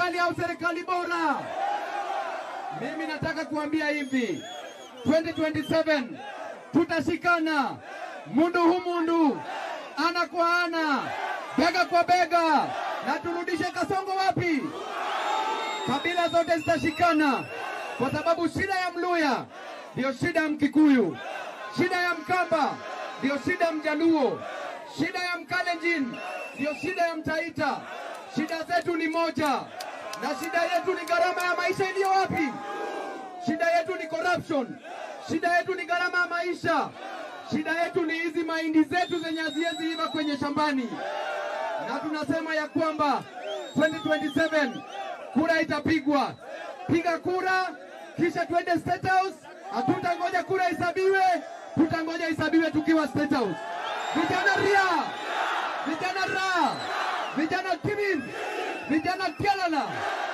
serikali au serikali bora? Mimi nataka kuambia hivi, 2027 tutashikana mundu humundu, ana kwa ana, bega kwa bega, na turudishe Kasongo wapi? Kabila zote zitashikana, kwa sababu shida ya Mluya ndio shida ya Mkikuyu, shida ya Mkamba ndio shida ya Mjaluo, shida ya Mkalenjin ndio shida ya Mtaita. Shida zetu ni moja, na shida yetu ni gharama ya maisha iliyo wapi? Shida yetu ni corruption, shida yetu ni gharama ya maisha, shida yetu ni hizi mahindi zetu zenye haziwezi iva kwenye shambani. Na tunasema ya kwamba 2027 kura itapigwa. Piga kura kisha twende State House. Hatutangoja kura isabiwe, tutangoja isabiwe tukiwa State House. Vijana ria, vijana ra, vijana timin, vijana tialala.